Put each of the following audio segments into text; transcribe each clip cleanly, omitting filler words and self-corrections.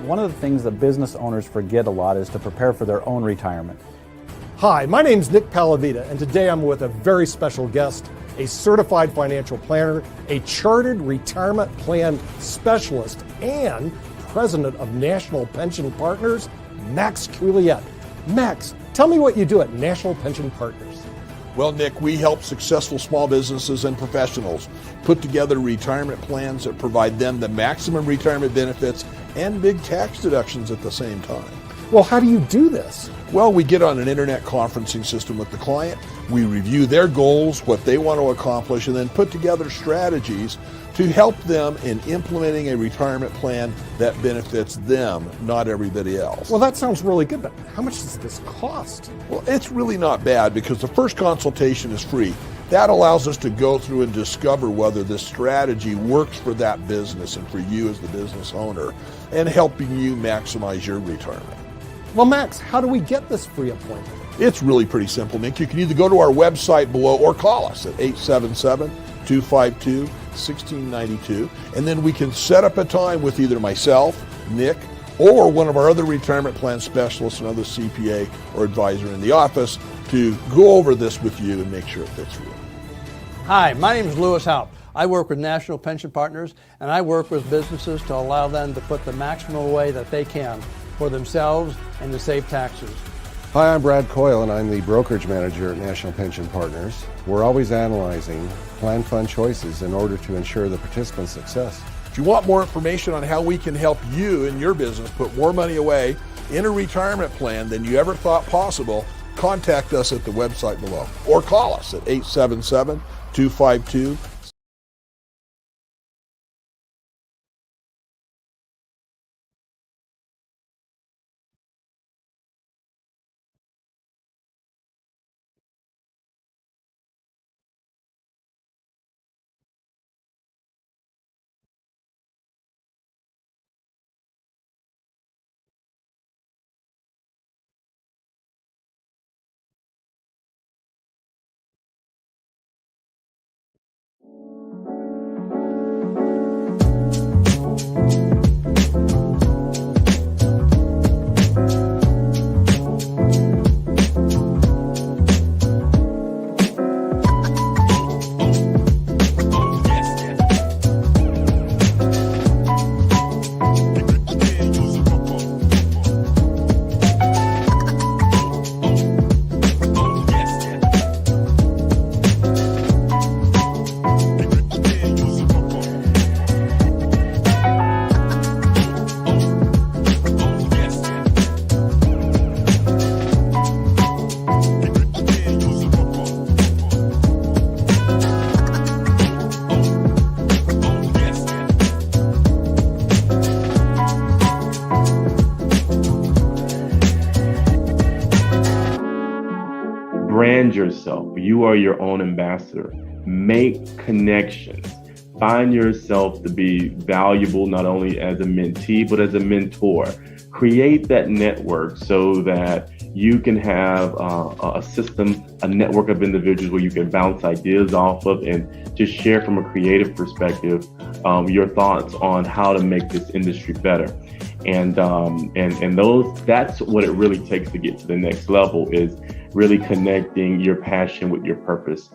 One of the things that business owners forget a lot is to prepare for their own retirement. Hi, my name's Nick Palavita, and today I'm with a very special guest, a certified financial planner, a chartered retirement plan specialist, and president of National Pension Partners, Max Quillette. Max, tell me what you do at National Pension Partners. Well, Nick, we help successful small businesses and professionals put together retirement plans that provide them the maximum retirement benefits and big tax deductions at the same time. Well, how do you do this? Well, we get on an internet conferencing system with the client. We review their goals, what they want to accomplish, and then put together strategies to help them in implementing a retirement plan that benefits them, not everybody else. Well, that sounds really good, but how much does this cost? Well, it's really not bad because the first consultation is free. That allows us to go through and discover whether this strategy works for that business and for you as the business owner, and helping you maximize your retirement. Well, Max, how do we get this free appointment? It's really pretty simple, Nick. You can either go to our website below or call us at 877-252-1692, and then we can set up a time with either myself, Nick, or one of our other retirement plan specialists, another CPA or advisor in the office, to go over this with you and make sure it fits for you. Hi, my name is Lewis Haupt. I work with National Pension Partners, and I work with businesses to allow them to put the maximum away that they can for themselves and to save taxes. Hi, I'm Brad Coyle, and I'm the brokerage manager at National Pension Partners. We're always analyzing plan fund choices in order to ensure the participant's success. If you want more information on how we can help you and your business put more money away in a retirement plan than you ever thought possible, contact us at the website below or call us at 877-252Brand yourself. You are your own ambassador. Make connections. Find yourself to be valuable not only as a mentee, but as a mentor. Create that network so that you can have a system, a network of individuals where you can bounce ideas off of and just share from a creative perspective your thoughts on how to make this industry better. And that's what it really takes to get to the next level, is really connecting your passion with your purpose.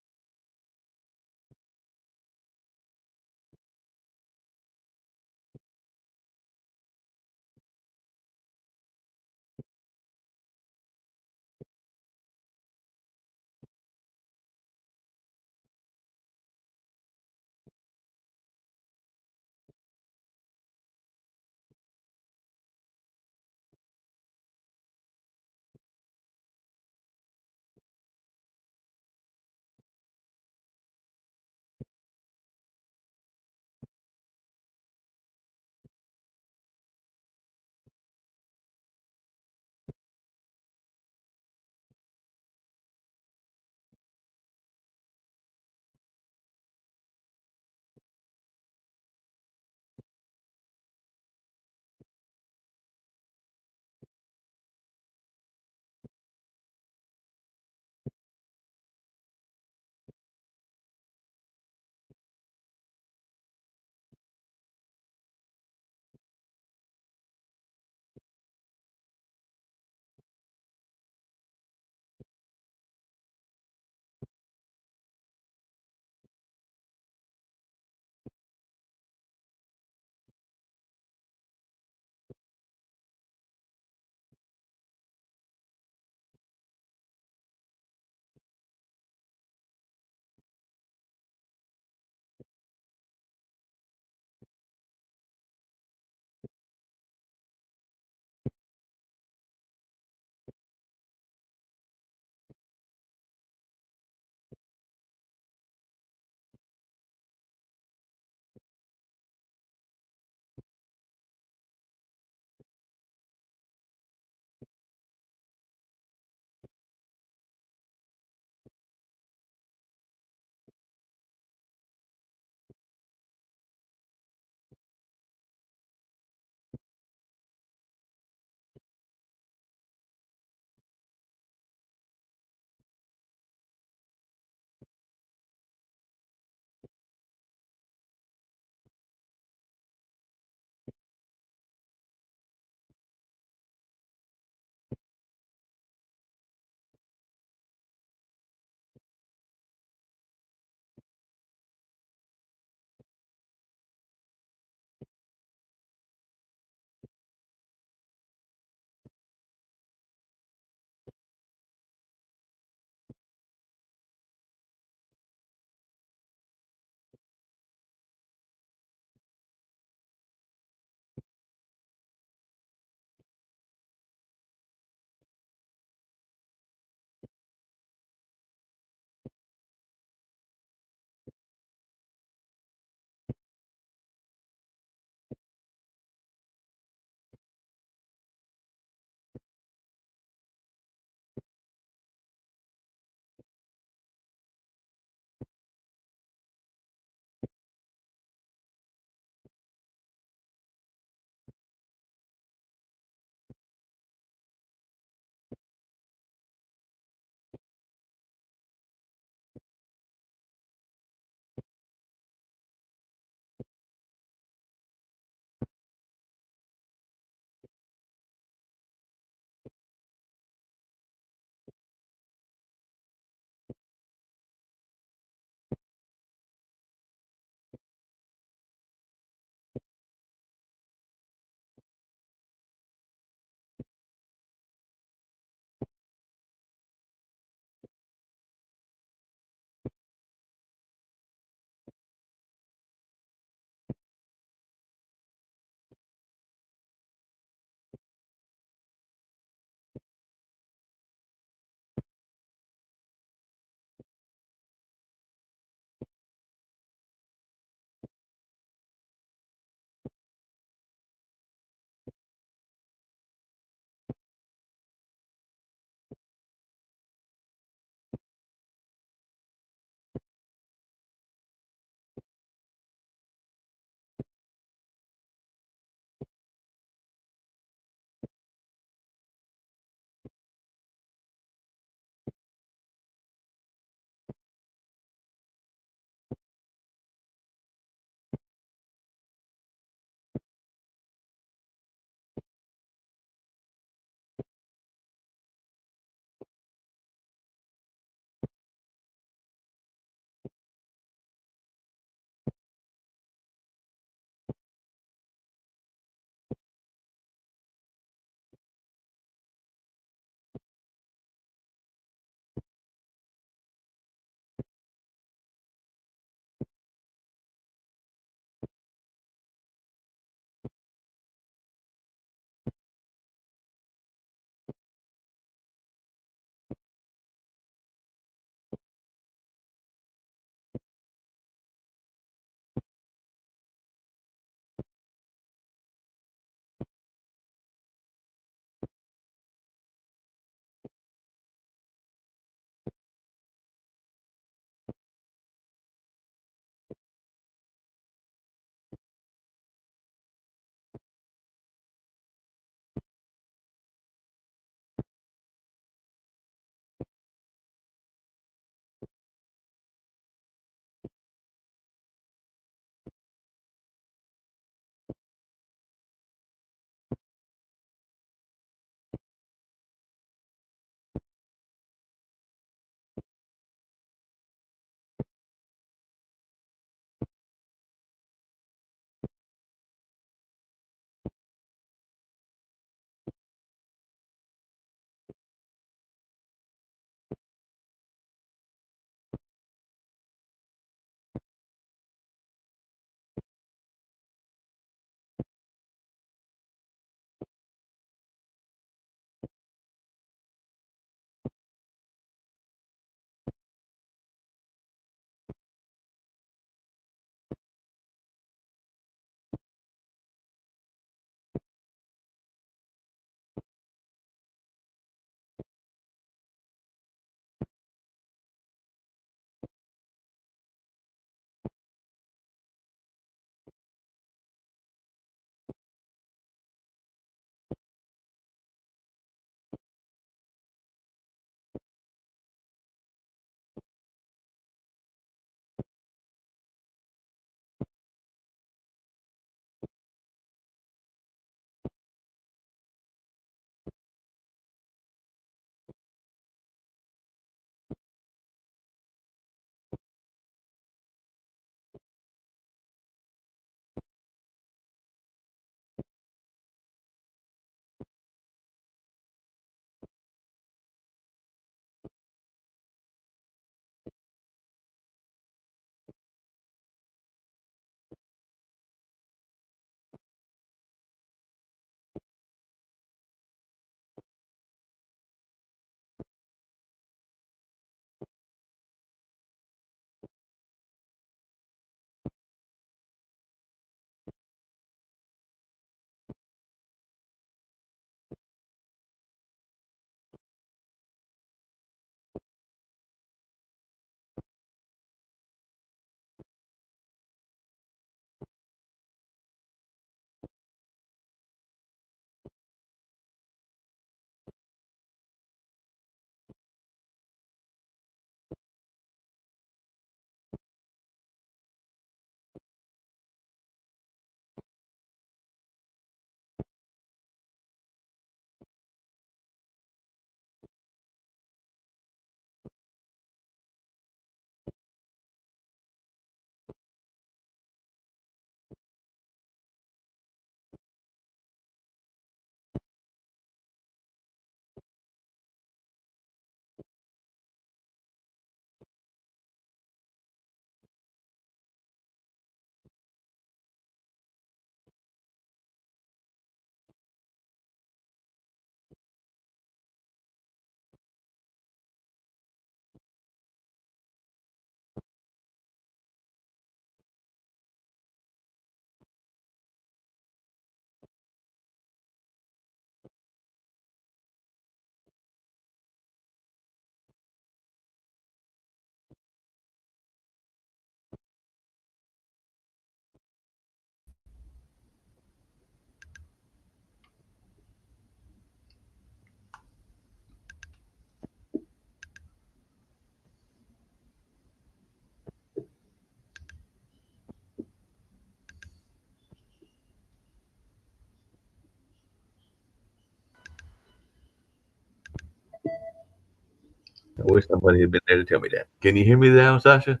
I wish somebody had been there to tell me that. Can you hear me now, Sasha?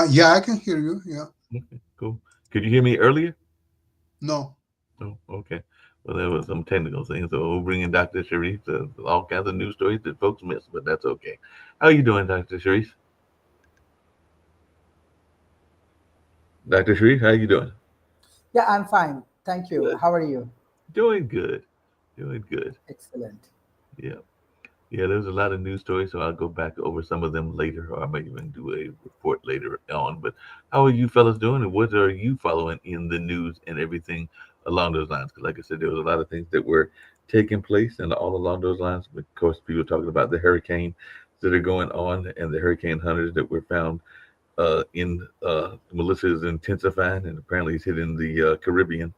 Yeah, I can hear you. Yeah. Okay, cool. Could you hear me earlier? No. Oh, okay. Well, there was some technical things, so we'll bring in Dr. Sharif. All kinds of news stories that folks miss, but that's okay. How are you doing, Dr. Sharif? Dr. Sharif, how are you doing? Yeah, I'm fine. Thank you. Good. How are you? Doing good. Doing good. Excellent. Yeah. Yeah, there's a lot of news stories, so I'll go back over some of them later, or I may even do a report later on. But how are you fellas doing, and what are you following in the news and everything along those lines? Because, like I said, there was a lot of things that were taking place, and all along those lines. Of course, people talking about the hurricane that are going on, and the hurricane hunters that were found in Melissa is intensifying, and apparently it's hitting the Caribbean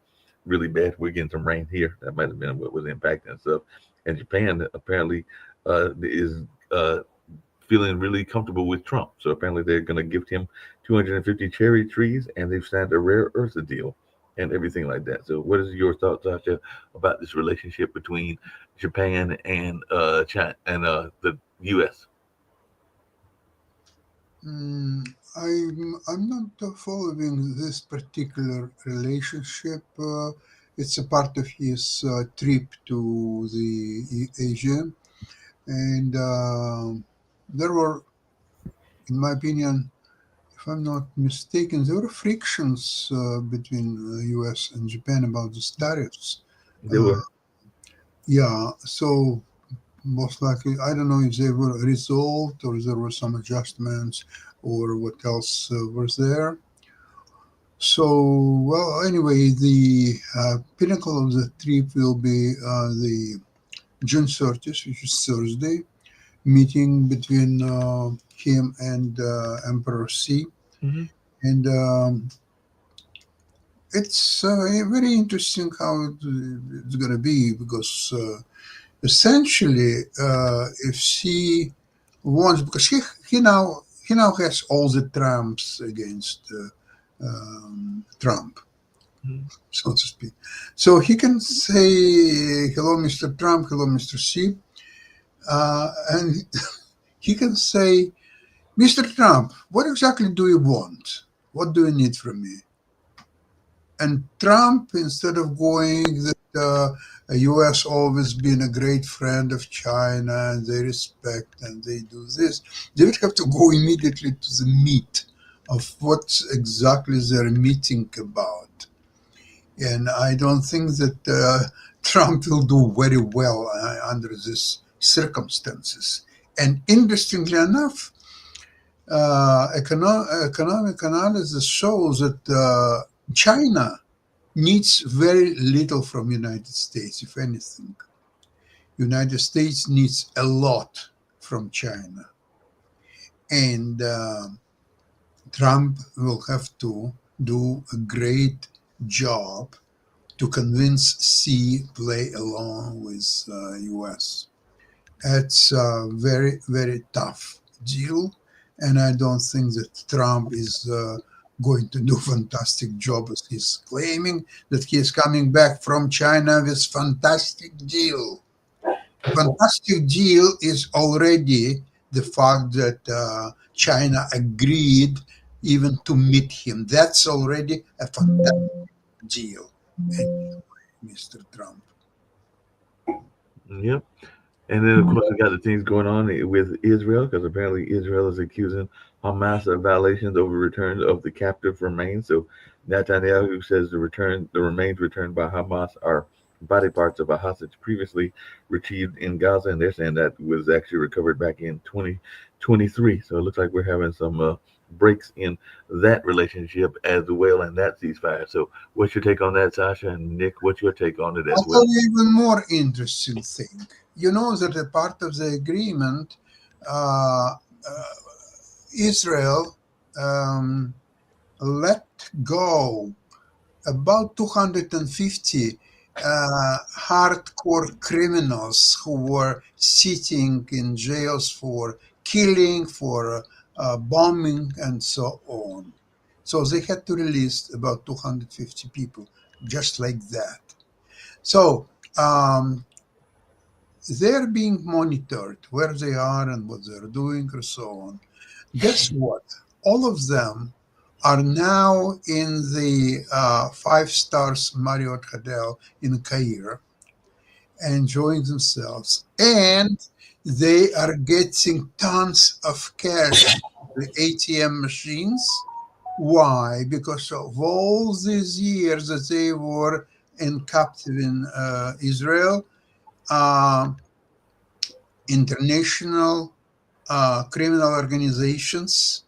really bad. We're getting some rain here. That might have been what was impacting stuff. And Japan apparently is feeling really comfortable with Trump. So apparently they're going to gift him 250 cherry trees, and they've signed a rare earth deal and everything like that. So what is your thoughts, Sasha, about this relationship between Japan and China and the U.S.? I'm not following this particular relationship. It's a part of his trip to the Asia, and there were, in my opinion, if I'm not mistaken, there were frictions between the U.S. and Japan about the tariffs. They were. Yeah, so most likely, I don't know if they were resolved or there were some adjustments or what else was there. So, well, anyway, the pinnacle of the trip will be the June 30th, which is Thursday, meeting between him and Emperor Xi. Mm-hmm. And it's very interesting how it's going to be because essentially, if Xi wants, because he now has all the trumps against Trump, so to speak. So he can say, hello, Mr. Trump, hello, Mr. Xi. And he can say, Mr. Trump, what exactly do you want? What do you need from me? And Trump, instead of going that the U.S. always been a great friend of China and they respect and they do this, they would have to go immediately to the meat of what exactly they're meeting about. And I don't think that Trump will do very well under these circumstances. And interestingly enough, economic analysis shows that China needs very little from United States, if anything. United States needs a lot from China. And Trump will have to do a great job to convince Xi play along with US. It's a very, very tough deal. And I don't think that Trump is going to do a fantastic job as he's claiming that he is coming back from China with fantastic deal. Fantastic deal is already the fact that China agreed even to meet him. That's already a fantastic deal, anyway, Mr. Trump. Yep. And then, of course, we got the things going on with Israel, because apparently Israel is accusing Hamas of violations over return of the captive remains. So Netanyahu says the remains returned by Hamas are body parts of a hostage previously retrieved in Gaza, and they're saying that was actually recovered back in 2023. So it looks like we're having some breaks in that relationship as well, and that ceasefire. So what's your take on that, Sasha? And Nick, what's your take on it as I'll well? tell you even more interesting thing. You know that a part of the agreement, Israel let go about 250 hardcore criminals who were sitting in jails for killing, for bombing, and so on. So they had to release about 250 people, just like that. So they're being monitored where they are and what they're doing and so on. Guess what? All of them are now in the 5 stars Marriott Hotel in Cairo, enjoying themselves, and they are getting tons of cash, the ATM machines. Why? Because of all these years that they were in captive in Israel, international criminal organizations,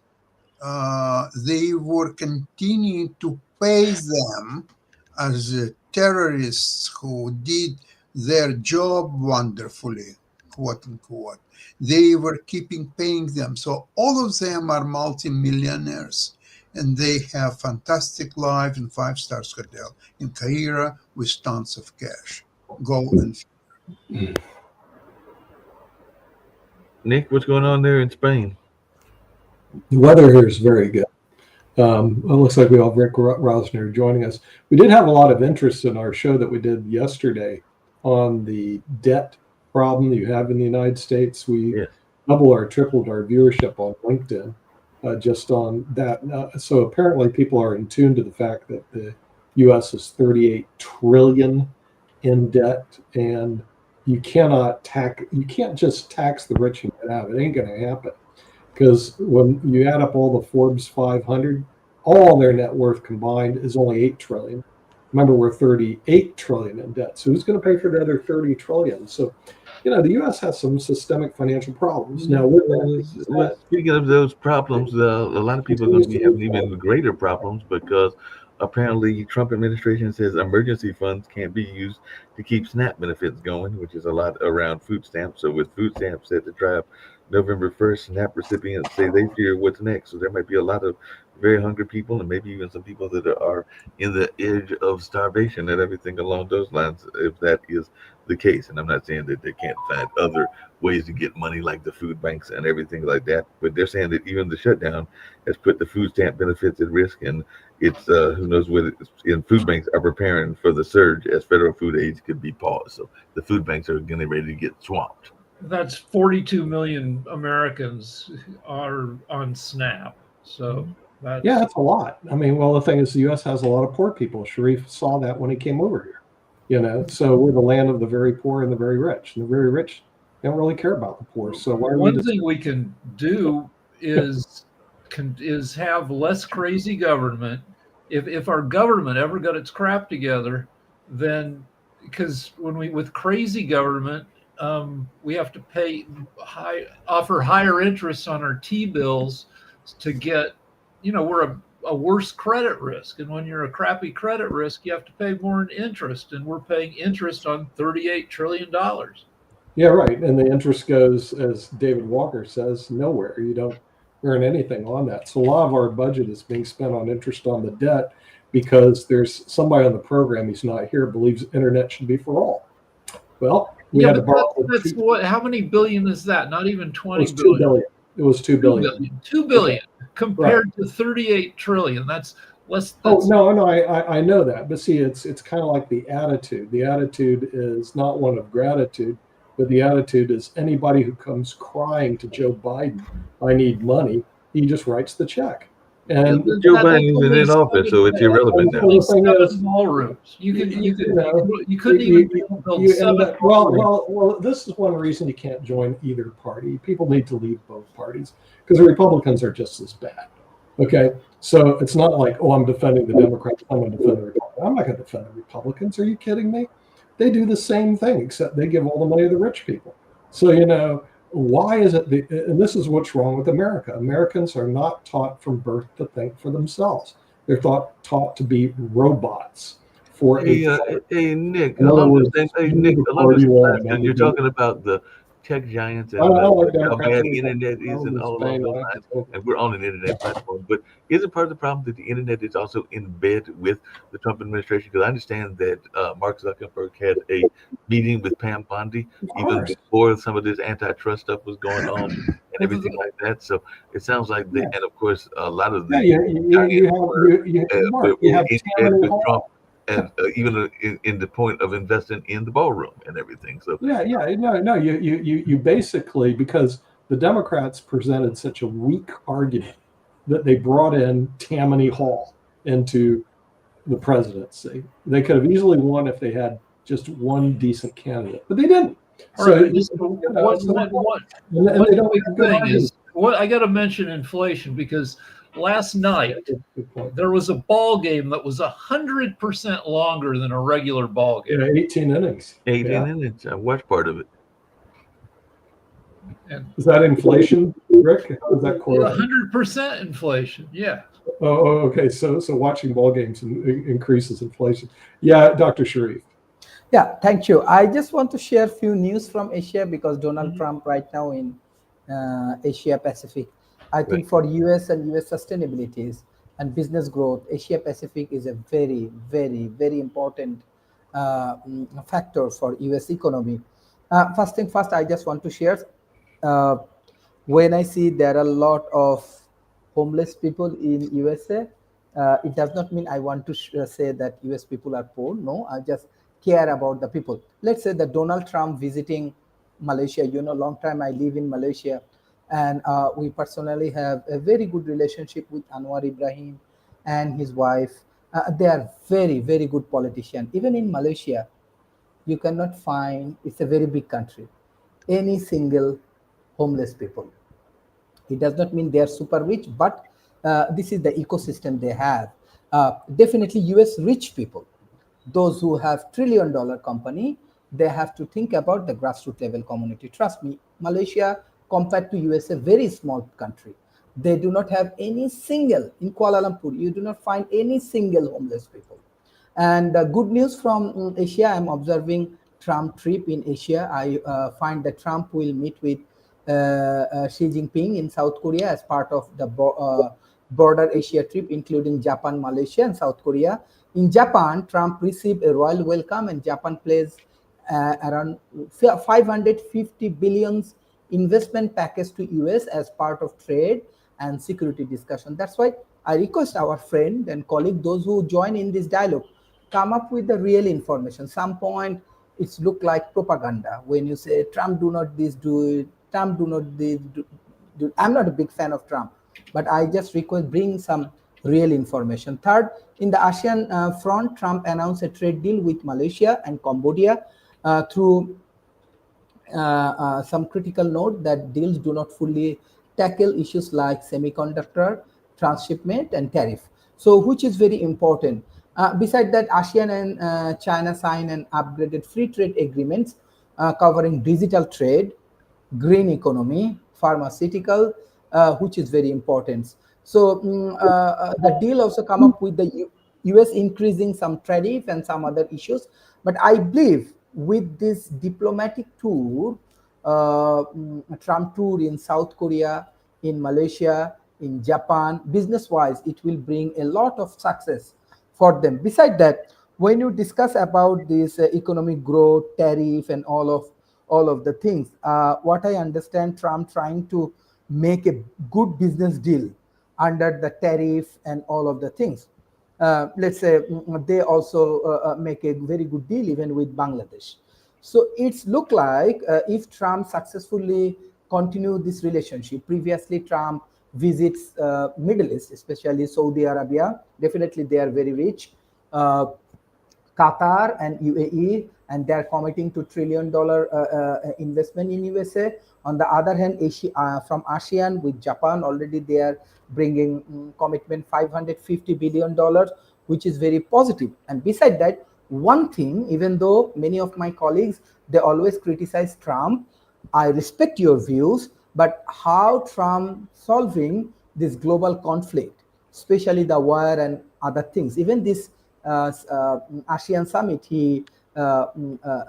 they were continuing to pay them as terrorists who did their job wonderfully, quote unquote. They were keeping paying them. So all of them are multimillionaires, and they have fantastic life in 5 stars hotel in Cairo with tons of cash. Go and Nick, what's going on there in Spain? The weather here is very good. It looks like we have Rick Rosner joining us. We did have a lot of interest in our show that we did yesterday on the debt problem that you have in the United States. We doubled or tripled our viewership on LinkedIn just on that. So apparently people are in tune to the fact that the U.S. is $38 trillion in debt, and you can't just tax the rich and get out. It ain't going to happen. Because when you add up all the Forbes 500, all their net worth combined is only $8 trillion. Remember, we're $38 trillion in debt. So who's going to pay for the other $30 trillion? So, the U.S. has some systemic financial problems. Now, speaking of those problems, a lot of people are going to be having even greater problems because apparently Trump administration says emergency funds can't be used to keep SNAP benefits going, which is a lot around food stamps. So with food stamps set to drop November 1st, SNAP recipients say they fear what's next. So there might be a lot of very hungry people and maybe even some people that are in the edge of starvation and everything along those lines, if that is the case. And I'm not saying that they can't find other ways to get money like the food banks and everything like that, but they're saying that even the shutdown has put the food stamp benefits at risk, and it's who knows what in food banks are preparing for the surge as federal food aids could be paused. So the food banks are getting ready to get swamped. That's 42 million Americans are on SNAP. So that's a lot. I mean, well, the thing is, the U.S. has a lot of poor people. Sharif saw that when he came over here. So we're the land of the very poor and the very rich. And the very rich don't really care about the poor. So one thing we can do is have less crazy government. If our government ever got its crap together, then because with crazy government, we have to offer higher interest on our T-bills to get, we're a worse credit risk. And when you're a crappy credit risk, you have to pay more in interest. And we're paying interest on $38 trillion. Yeah, right. And the interest goes, as David Walker says, nowhere. You don't earn anything on that. So a lot of our budget is being spent on interest on the debt because there's somebody on the program, he's not here, believes internet should be for all. Well, we had to borrow. That's how many billion is that? Not even 20 billion. 2 billion. It was 2 billion. 2 billion compared to 38 trillion. That's less. No, I know that. But see, it's kind of like the attitude. The attitude is not one of gratitude, but the attitude is anybody who comes crying to Joe Biden, I need money, he just writes the check. And Joe Biden isn't in office, so it's irrelevant now. Ballrooms. You couldn't even build 7 well, this is one reason you can't join either party. People need to leave both parties because the Republicans are just as bad. Okay, so it's not like, I'm defending the Democrats, I'm going to defend the Republicans. I'm not going to defend the Republicans. Are you kidding me? They do the same thing, except they give all the money to the rich people. So, why is it, and this is what's wrong with America. Americans are not taught from birth to think for themselves. They're taught to be robots. Nick, Nick, you're talking about the tech giants and how bad the internet is and all along those lines. And we're on an internet platform. But isn't part of the problem that the internet is also in bed with the Trump administration? Because I understand that Mark Zuckerberg had a meeting with Pam Bondi even before some of this antitrust stuff was going on and everything like that. So it sounds like and of course a lot of the you have with Trump and even in the point of investing in the ballroom and everything. So no. You basically, because the Democrats presented such a weak argument that they brought in Tammany Hall into the presidency. They could have easily won if they had just one decent candidate, but they didn't. One big thing is what I got to mention inflation, because last night there was a ball game that was 100% longer than a regular ball game. 18 innings. 18 innings. I watched part of it. And is that inflation, Rick? Is that 100% inflation? Yeah. Oh, okay. So watching ball games increases inflation. Yeah, Dr. Sharif. Yeah, thank you. I just want to share a few news from Asia, because Donald Trump right now in Asia Pacific. I think for US and US sustainabilities and business growth, Asia Pacific is a very, very, very important factor for US economy. First thing first, I just want to share, when I see there are a lot of homeless people in USA, it does not mean I want to say that US people are poor. No, I just care about the people. Let's say that Donald Trump visiting Malaysia, long time I live in Malaysia, and we personally have a very good relationship with Anwar Ibrahim and his wife. They are very, very good politicians. Even in Malaysia, you cannot find, it's a very big country, any single homeless people. It does not mean they are super rich, but this is the ecosystem they have. Definitely US rich people, those who have $1 trillion company, they have to think about the grassroots level community. Trust me, Malaysia compared to US, a very small country. They do not have any single, in Kuala Lumpur, you do not find any single homeless people. And good news from Asia, I'm observing Trump trip in Asia. I find that Trump will meet with Xi Jinping in South Korea as part of the border Asia trip, including Japan, Malaysia, and South Korea. In Japan, Trump received a royal welcome, and Japan plays around 550 billion investment package to US as part of trade and security discussion. That's why I request our friend and colleague, those who join in this dialogue, come up with the real information. Some point it's look like propaganda when you say Trump do not this, do it, Trump do not this, do. I'm not a big fan of Trump, but I just request bring some real information. Third, in the ASEAN front, Trump announced a trade deal with Malaysia and Cambodia through some critical note that deals do not fully tackle issues like semiconductor, transshipment, and tariff. So, which is very important. Besides that, ASEAN and China signed an upgraded free trade agreements covering digital trade, green economy, pharmaceutical, which is very important. So the deal also come up with the US increasing some tariff and some other issues. But I believe with this diplomatic tour, Trump tour in South Korea, in Malaysia, in Japan, business-wise, it will bring a lot of success for them. Besides that, when you discuss about this economic growth, tariff, and all of the things, what I understand, Trump trying to make a good business deal under the tariff and all of the things. Let's say they also make a very good deal even with Bangladesh. So it's look like if Trump successfully continue this relationship, previously Trump visits Middle East, especially Saudi Arabia, definitely they are very rich, Qatar and UAE, and they're committing to $1 trillion investment in USA. On the other hand, Asia, from ASEAN with Japan, already they are bringing commitment $550 billion, which is very positive. And beside that, one thing, even though many of my colleagues, they always criticize Trump, I respect your views, but how Trump solving this global conflict, especially the war and other things, even this ASEAN summit, he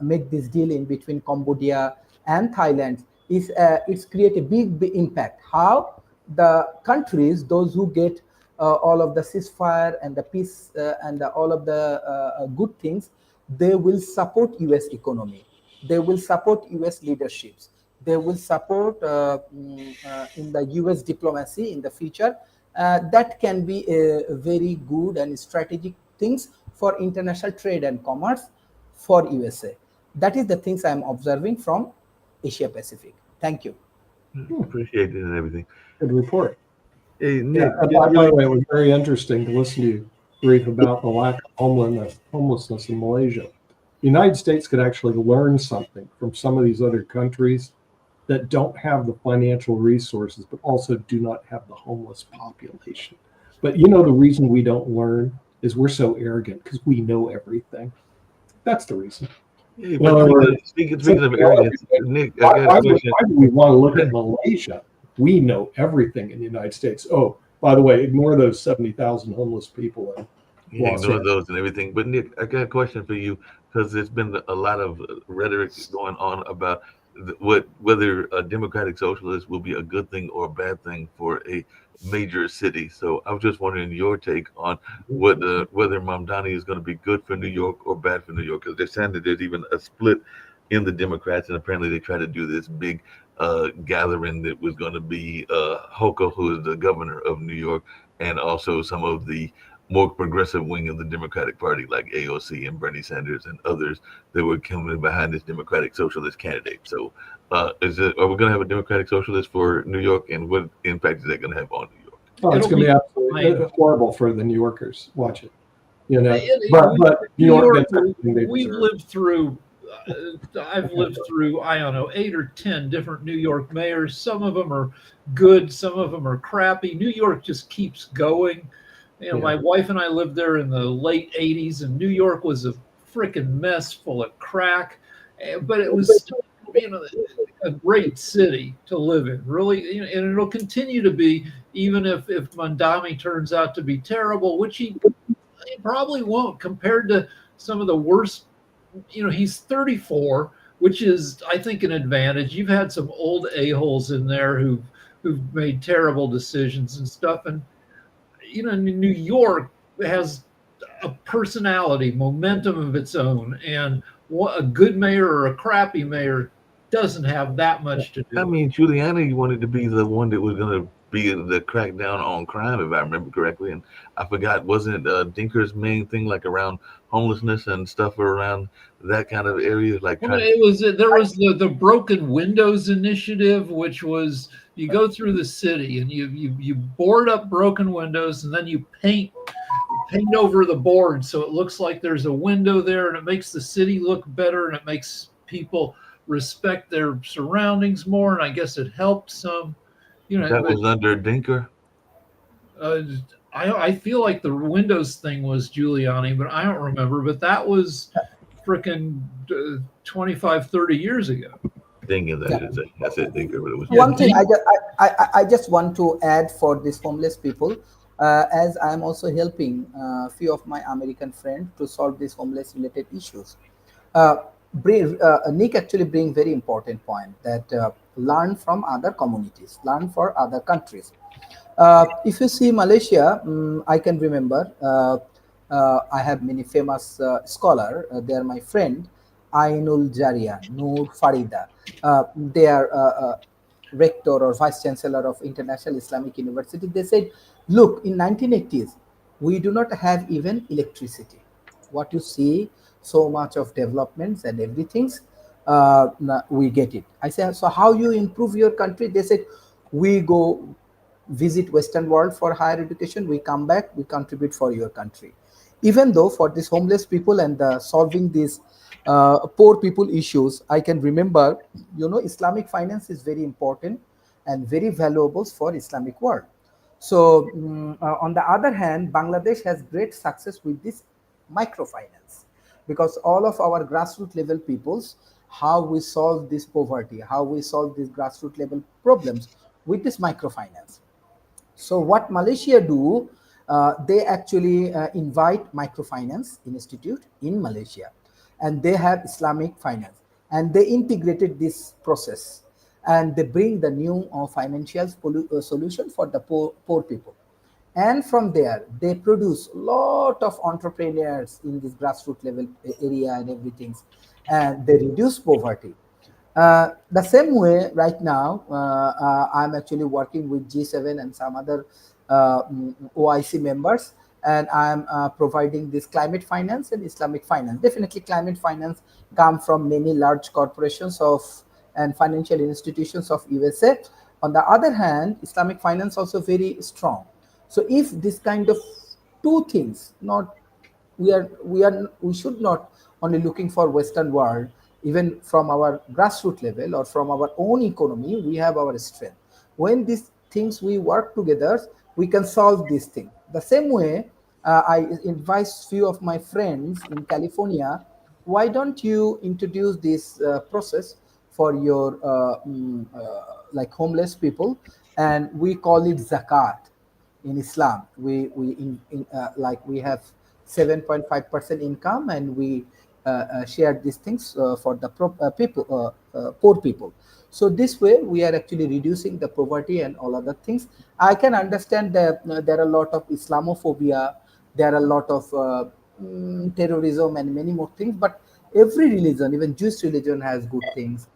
make this deal in between Cambodia and Thailand, is it's create a big impact. How the countries, those who get all of the ceasefire and the peace and all of the good things, they will support US economy. They will support US leaderships. They will support in the US diplomacy in the future. That can be a very good and strategic things for international trade and commerce for USA. That is the things I'm observing from Asia Pacific. Thank you. Appreciate it and everything. Good report. Hey, Yeah, Nick. and by the way, it was very interesting to listen to you brief about the lack of homelessness in Malaysia. The United States could actually learn something from some of these other countries that don't have the financial resources, but also do not have the homeless population. But you know, the reason we don't learn is we're so arrogant because we know everything. That's the reason. Hey, but speaking of arrogance, Nick, I got a question. Why do we want to look at Malaysia? We know everything in the United States. Oh, by the way, ignore those 70,000 homeless people. Yeah, ignore those and everything. But Nick, I got a question for you because there's been a lot of rhetoric going on about whether a democratic socialist will be a good thing or a bad thing for a major city. So I was just wondering your take on whether Mamdani is going to be good for New York or bad for New York, because they're saying that there's even a split in the Democrats, and apparently they try to do this big gathering that was going to be Hochul, who is the governor of New York, and also some of the more progressive wing of the Democratic Party, like AOC and Bernie Sanders and others that were coming behind this Democratic Socialist candidate. So are we going to have a Democratic Socialist for New York, and what impact is that going to have on New York? Oh, it's going to be absolutely horrible for the New Yorkers. Watch it. You know, but New York gets everything they we've deserve. lived through I've lived through, I don't know, 8 or 10 different New York mayors. Some of them are good, some of them are crappy. New York just keeps going. You know, my wife and I lived there in the late 80s, and New York was a freaking mess full of crack, but it was still, you know, a great city to live in, really, and it'll continue to be, even if Mamdani turns out to be terrible, which he probably won't, compared to some of the worst. You know, he's 34, which is, I think, an advantage. You've had some old a-holes in there who've made terrible decisions and stuff, and you know, New York has a personality, momentum of its own, and what a good mayor or a crappy mayor doesn't have that much to do. I mean, Giuliani wanted to be the one that was going to be the crackdown on crime, if I remember correctly, and I forgot, wasn't Dinker's main thing like around homelessness and stuff around that kind of area? Like, well, there was the Broken Windows Initiative, which was you go through the city and you board up broken windows, and then you paint over the board so it looks like there's a window there, and it makes the city look better, and it makes people respect their surroundings more, and I guess it helped some. You know, that was under Dinker. I feel like the Windows thing was Giuliani, but I don't remember. But that was frickin' 25, 30 years ago. Thinking that I said Dinker, but it was one thing I just want to add for these homeless people, as I'm also helping a few of my American friends to solve these homeless related issues. Nick actually brings very important point that learn from other communities, learn for other countries. If you see Malaysia, I can remember I have many famous scholar. They are my friend, Ainul Jarian, Noor Farida. They are rector or vice chancellor of International Islamic University. They said, look, in 1980s, we do not have even electricity. What you see, so much of developments and everything, we get it. I said, so how you improve your country? They said, we go visit Western world for higher education, we come back, we contribute for your country. Even though for these homeless people and solving these poor people issues, I can remember, you know, Islamic finance is very important and very valuable for Islamic world. So on the other hand, Bangladesh has great success with this microfinance, because all of our grassroots level peoples, how we solve this poverty, how we solve these grassroots level problems with this microfinance. So what Malaysia do, they actually invite microfinance institute in Malaysia, and they have Islamic finance, and they integrated this process, and they bring the new financial solution for the poor people. And from there, they produce a lot of entrepreneurs in this grassroots level area and everything, and they reduce poverty. The same way right now, I'm actually working with G7 and some other OIC members, and I'm providing this climate finance and Islamic finance. Definitely, climate finance come from many large corporations and financial institutions of USA. On the other hand, Islamic finance also very strong. So if this kind of two things, not we should not only looking for Western world, even from our grassroots level or from our own economy, we have our strength. When these things we work together, we can solve this thing. The same way, I advise few of my friends in California, why don't you introduce this process for your like homeless people, and we call it zakat in Islam. Like we have 7.5% income, and we share these things for the poor people. So this way we are actually reducing the poverty and all other things. I can understand that there are a lot of Islamophobia, there are a lot of terrorism and many more things, but every religion, even Jewish religion, has good things.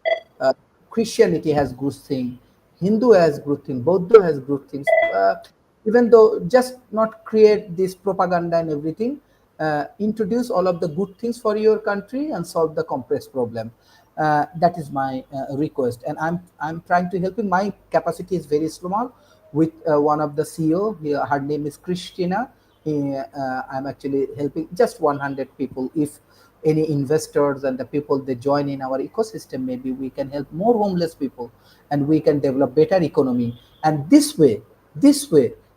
Christianity has good things, Hindu has good things, Buddha has good things. Even though just not create this propaganda and everything, introduce all of the good things for your country and solve the complex problem. That is my request, and I'm trying to help. My capacity is very small with one of the CEO. Her name is Christina. I'm actually helping just 100 people. If any investors and the people they join in our ecosystem, maybe we can help more homeless people, and we can develop better economy. And this way,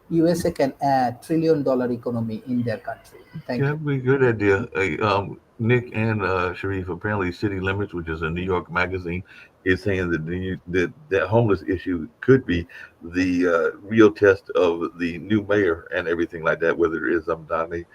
USA can add $1 trillion economy in their country. Thank you. That'd be a good idea. Nick and Sharif, apparently City Limits, which is a New York magazine, is saying that that homeless issue could be the real test of the new mayor and everything like that, whether it is Mamdani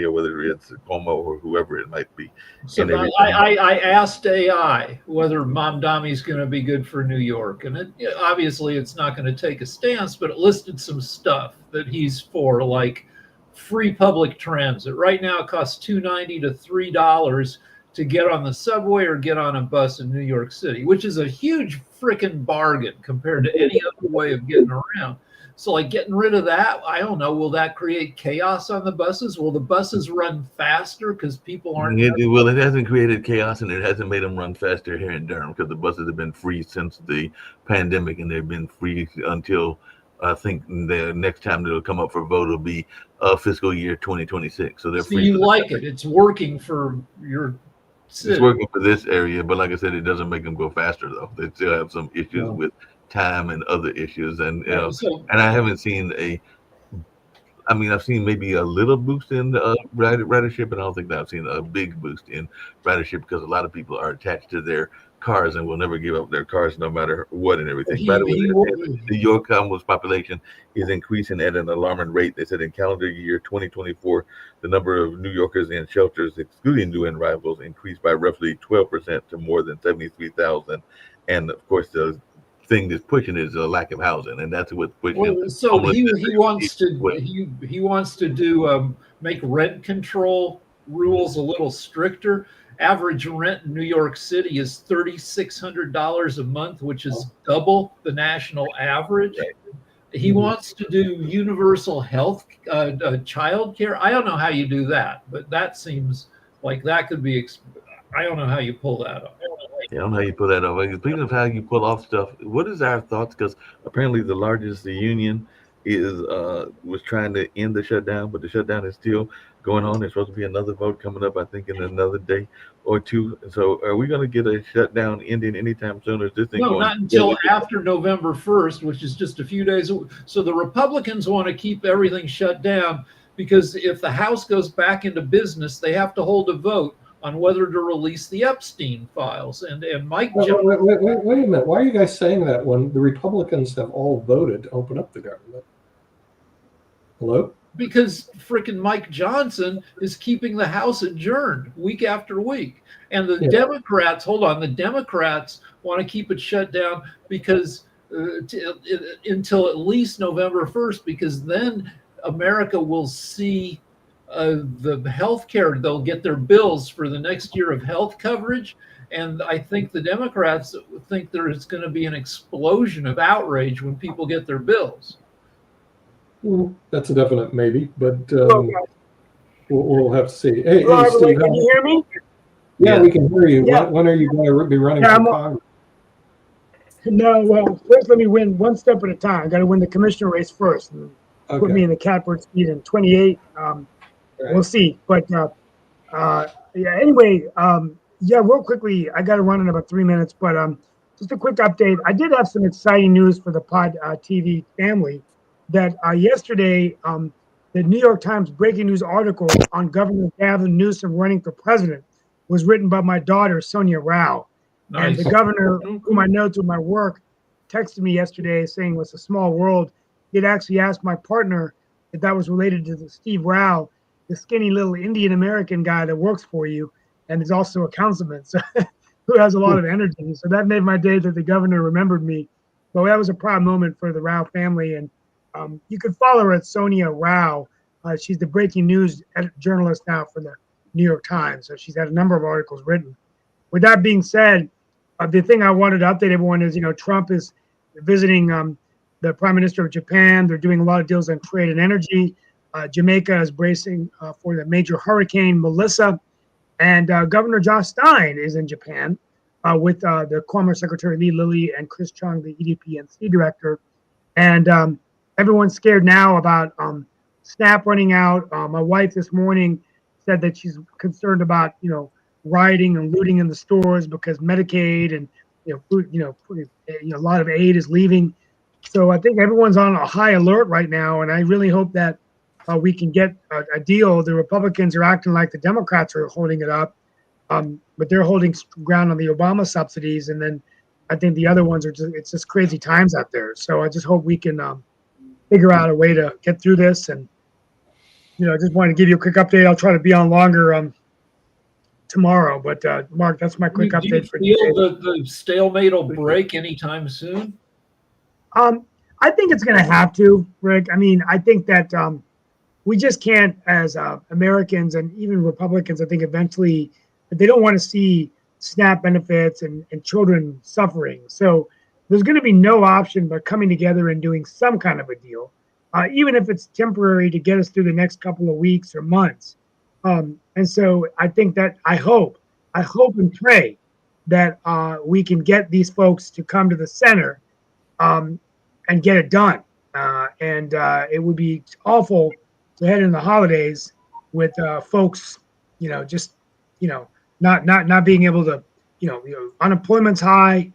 or whether it's Cuomo or whoever it might be. So I asked AI whether Mamdani is going to be good for New York, and obviously it's not going to take a stance, but it listed some stuff that he's for, like free public transit. Right now it costs $2.90 to $3 to get on the subway or get on a bus in New York City, which is a huge freaking bargain compared to any other way of getting around. So like getting rid of that, I don't know, will that create chaos on the buses? Will the buses run faster because people aren't? Well, it hasn't created chaos, and it hasn't made them run faster here in Durham, because the buses have been free since the pandemic, and they've been free until I think the next time they'll come up for vote will be fiscal year 2026. So they're free. You like it? It's working for your city. It's working for this area, but like I said, it doesn't make them go faster though. They still have some issues with time and other issues, and and I haven't seen I've seen maybe a little boost in ridership, but I don't think that I've seen a big boost in ridership, because a lot of people are attached to their cars and will never give up their cars no matter what and everything. By the way, the York homeless population is increasing at an alarming rate. They said in calendar year 2024, the number of New Yorkers in shelters, excluding new arrivals, increased by roughly 12% to more than 73,000. And of course, the thing that's pushing is a lack of housing, and that's what's pushing. Well, so he wants to do make rent control rules a little stricter. Average rent in New York City is $3,600 a month, which is double the national average. He wants to do universal health, child care. I don't know how you do that, but that seems like that could be. I don't know how you pull that off. I don't know how you pull that off. Speaking of how you pull off stuff, what is our thoughts? Because apparently the largest union was trying to end the shutdown, but the shutdown is still going on. There's supposed to be another vote coming up, I think, in another day or two. So are we going to get a shutdown ending anytime soon? Or is this thing No, not until after November 1st, which is just a few days. So the Republicans want to keep everything shut down, because if the House goes back into business, they have to hold a vote on whether to release the Epstein files. And Mike wait a minute. Why are you guys saying that when the Republicans have all voted to open up the government? Hello? Because frickin' Mike Johnson is keeping the House adjourned week after week. And the Democrats, the Democrats want to keep it shut down because until at least November 1st, because then America will see the health care. They'll get their bills for the next year of health coverage. And I think the Democrats think there is going to be an explosion of outrage when people get their bills. That's a definite maybe, but Hello, guys. we'll have to see. Hey, Hello, hey, everybody. Steve. Can you hear me? Yeah, we can hear you. Yeah. When are you going to be running Yeah, for Congress? No, well, first let me win one step at a time. I got to win the commissioner race first. Put Okay. me in the catbird seat in 28. Right. We'll see. But yeah. Anyway, yeah. Real quickly, I got to run in about 3 minutes. But just a quick update. I did have some exciting news for the Pod TV family. That yesterday, the New York Times breaking news article on Governor Gavin Newsom running for president was written by my daughter Sonia Rao. And the governor, whom I know through my work, texted me yesterday saying it was a small world. He'd actually asked my partner if that was related to the Steve Rao, the skinny little Indian American guy that works for you and is also a councilman, so who has a lot of energy. So that made my day that the governor remembered me. But that was a proud moment for the Rao family. And you can follow her at Sonia Rao. She's the breaking news journalist now for the New York Times. So she's had a number of articles written. With that being said, the thing I wanted to update everyone is, Trump is visiting the Prime Minister of Japan. They're doing a lot of deals on trade and energy. Jamaica is bracing for the major hurricane Melissa. And Governor Josh Stein is in Japan with the Commerce Secretary Lee Lilly and Chris Chung, the EDPNC director. And everyone's scared now about SNAP running out. My wife this morning said that she's concerned about, rioting and looting in the stores because Medicaid and food, a lot of aid is leaving. So I think everyone's on a high alert right now, and I really hope that we can get a deal. The Republicans are acting like the Democrats are holding it up, but they're holding ground on the Obama subsidies, and then I think the other ones are it's just crazy times out there. So I just hope we can figure out a way to get through this. And I just wanted to give you a quick update. I'll try to be on longer tomorrow, but Mark, that's my quick update for today. Do you feel the stalemate will break anytime soon? I think it's going to have to, Rick. I mean, I think that we just can't, as Americans and even Republicans, I think eventually they don't want to see SNAP benefits and children suffering. So there's going to be no option but coming together and doing some kind of a deal, even if it's temporary to get us through the next couple of weeks or months. And so I think that I hope and pray that we can get these folks to come to the center and get it done. And it would be awful to head in the holidays with folks, not being able to, unemployment's high.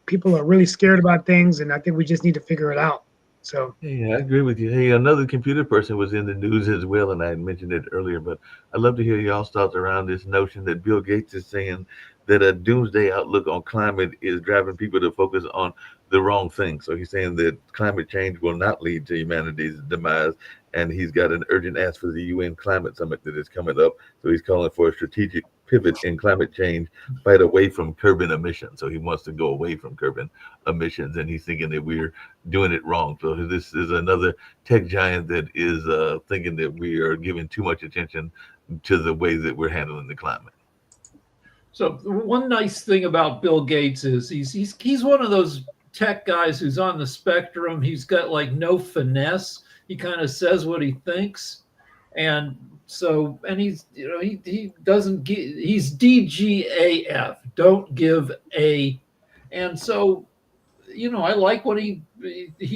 People are really scared about things, and I think we just need to figure it out. So yeah, I agree with you. Hey, another computer person was in the news as well, and I had mentioned it earlier, but I'd love to hear y'all's thoughts around this notion that Bill Gates is saying that a doomsday outlook on climate is driving people to focus on the wrong thing. So he's saying that climate change will not lead to humanity's demise, and he's got an urgent ask for the UN climate summit that is coming up. So he's calling for a strategic pivot in climate change, fight away from curbing emissions. So he wants to go away from curbing emissions, and he's thinking that we're doing it wrong. So this is another tech giant that is thinking that we are giving too much attention to the way that we're handling the climate. So one nice thing about Bill Gates is he's one of those tech guys who's on the spectrum. He's got like no finesse. He kind of says what he thinks, and he's he doesn't give. He's DGAF. Don't give a. And so, I like what he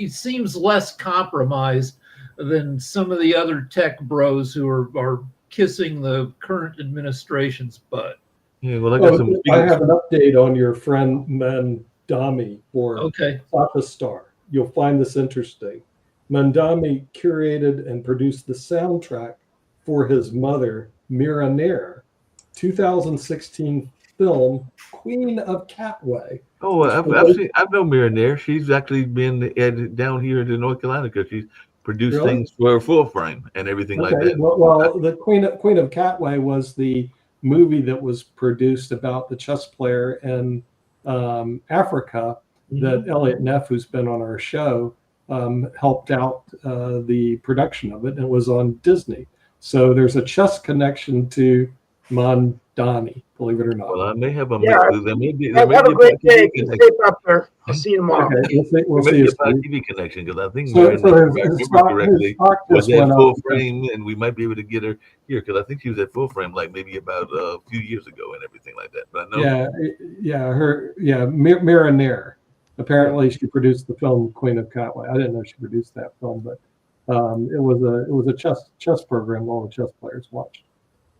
seems less compromised than some of the other tech bros who are kissing the current administration's butt. Yeah, well, I have an update on your friend Mandami for Sata Star. You'll find this interesting. Mandami curated and produced the soundtrack for his mother, Mira Nair, 2016 film Queen of Catway. Oh, I've known Mira Nair. She's actually been down here in North Carolina because she's produced things for Full Frame and everything like that. Well, the Queen of Catway was the movie that was produced about the chess player in Africa that Elliot Neff, who's been on our show, helped out the production of it, and it was on Disney. So there's a chess connection to Mandami. Donnie, believe it or not. Well, I may have a Yeah. there may be Have a a great Pod TV day. Keep connection. safe up there. I'll see you tomorrow. Okay, we'll There see may you, be a Pod Steve. TV connection because I think So Mary, his if I remember stock correctly, was just at went Full up. Frame, and we might be able to get her here because I think she was at Full Frame like maybe about a few years ago and everything like that. But I know, Mira Nair. Apparently, she produced the film Queen of Katwe. I didn't know she produced that film, but it was a chess program all the chess players watched.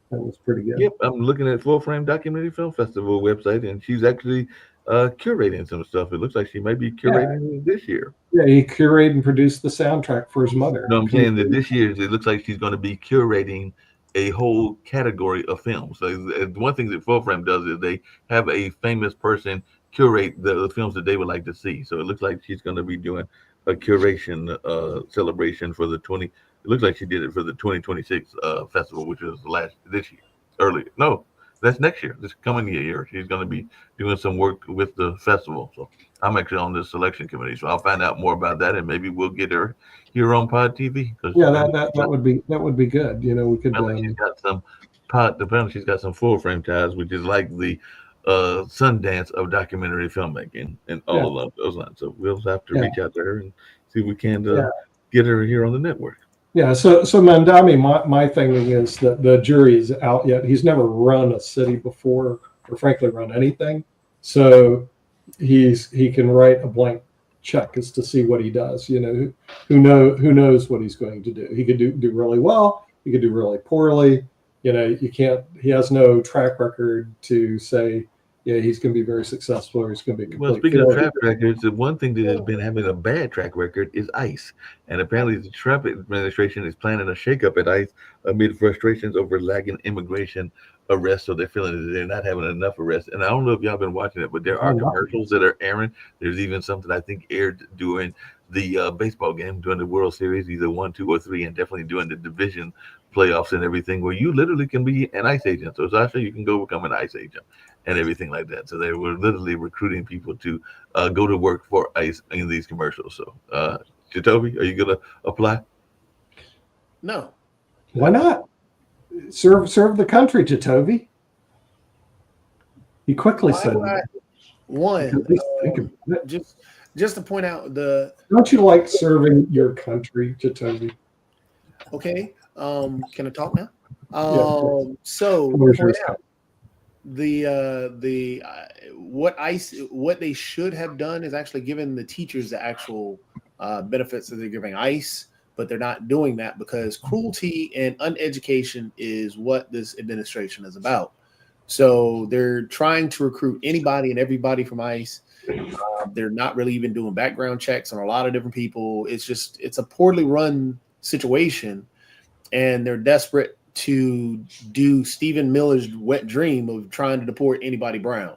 That was pretty good. Yep, I'm looking at Full Frame Documentary Film Festival website, and she's actually curating some stuff. It looks like she might be curating this year. Yeah, he curated and produced the soundtrack for his mother. No, I'm saying that this year it looks like she's going to be curating a whole category of films. So one thing that Full Frame does is they have a famous person curate the films that they would like to see. So it looks like she's going to be doing a curation celebration for the 20. It looks like she did it for the 2026 festival, which was this year. No, that's next year. This coming year, she's going to be doing some work with the festival. So I'm actually on the selection committee, so I'll find out more about that, and maybe we'll get her here on Pod TV. Yeah, that would be good. You know, we could. She's got some apparently she's got some Full Frame ties, which is like the Sundance of documentary filmmaking and all along those lines. So we'll have to reach out to her and see if we can get her here on the network. Yeah, so Mandami, my thinking is that the jury is out yet. He's never run a city before, or frankly run anything. So he can write a blank check as to see what he does. You know, who knows what he's going to do. He could do really well, he could do really poorly. You know, he has no track record to say, yeah, he's going to be very successful or he's going to be Well, speaking of track records, the one thing that has been having a bad track record is ICE. And apparently the Trump administration is planning a shakeup at ICE amid frustrations over lagging immigration arrests. So they're feeling that they're not having enough arrests. And I don't know if y'all been watching it, but there are commercials that are airing. There's even something I think aired during the baseball game, during the World Series, either 1, 2, or 3, and definitely during the division playoffs and everything, where you literally can be an ICE agent. So Sasha, you can go become an ICE agent and everything like that. So they were literally recruiting people to go to work for ICE in these commercials. So, Jacoby, are you gonna apply? No. Why not? Serve the country, Jacoby. He quickly said. Just to point out Don't you like serving your country, Jacoby? Okay. Can I talk now? So point out what they should have done is actually given the teachers the actual benefits that they're giving ICE, but they're not doing that because cruelty and uneducation is what this administration is about. So they're trying to recruit anybody and everybody from ICE. They're not really even doing background checks on a lot of different people. It's a poorly run situation, and they're desperate to do Stephen Miller's wet dream of trying to deport anybody brown.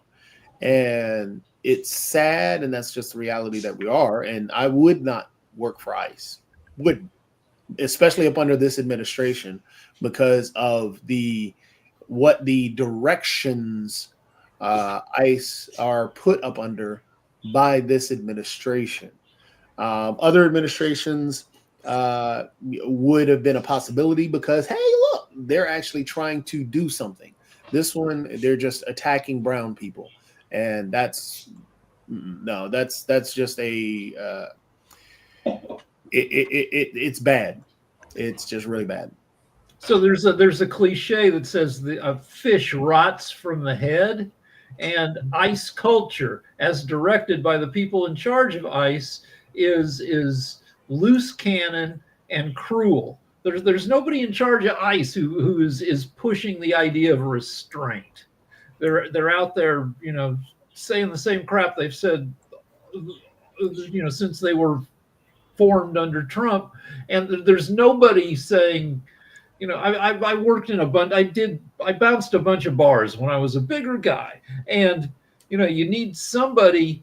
And it's sad, and that's just the reality that we are. And I would not work for ICE, especially up under this administration, because of what the directions ICE are put up under by this administration. Other administrations would have been a possibility because, hey, look, they're actually trying to do something. This one, they're just attacking brown people, and that's just it's bad. It's just really bad. So there's a cliche that says a fish rots from the head, and ICE culture, as directed by the people in charge of ICE, is loose cannon and cruel. There's nobody in charge of ICE who is pushing the idea of restraint. They're out there, saying the same crap they've said, since they were formed under Trump, and there's nobody saying. I worked in I bounced a bunch of bars when I was a bigger guy, and you need somebody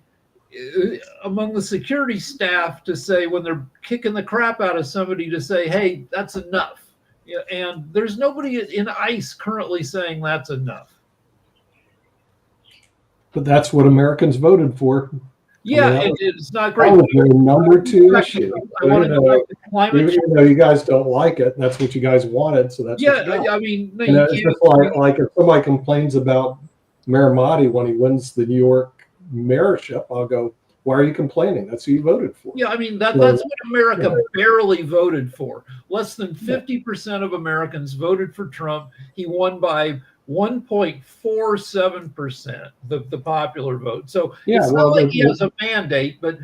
among the security staff to say when they're kicking the crap out of somebody to say, hey, that's enough. And there's nobody in ICE currently saying that's enough. But that's what Americans voted for. Yeah, I mean, it's not that great. was your number 2 issue. I want to know climate change. Even though you guys don't like it, that's what you guys wanted, so that's what you got. I mean, no, You know, you it's can't. just like if somebody complains about Mayor Motti when he wins the New York mayorship, I'll go, why are you complaining? That's who you voted for. Yeah, I mean that's what America Yeah. barely voted for. Less than 50% of Americans voted for Trump. He won by 1.47%, the popular vote. So Yeah, it's well, not like he has a mandate, but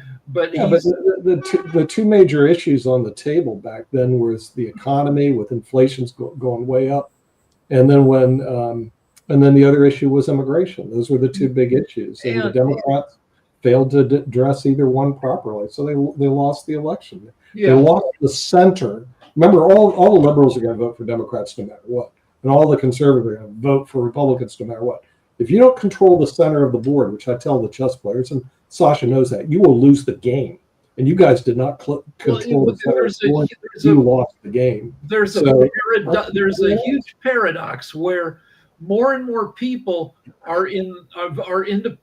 Yeah, he's, but the two major issues on the table back then was the economy with inflation's going way up, and then and then the other issue was immigration. Those were the two big issues, and the Democrats failed to address either one properly, so they lost the election. Yeah. They lost the center. Remember, all the liberals are going to vote for Democrats no matter what, and all the conservatives are going to vote for Republicans no matter what. If you don't control the center of the board, which I tell the chess players, and Sasha knows that, you will lose the game. And you guys did not control the center of the board. You lost the game. There's a huge paradox where more and more people are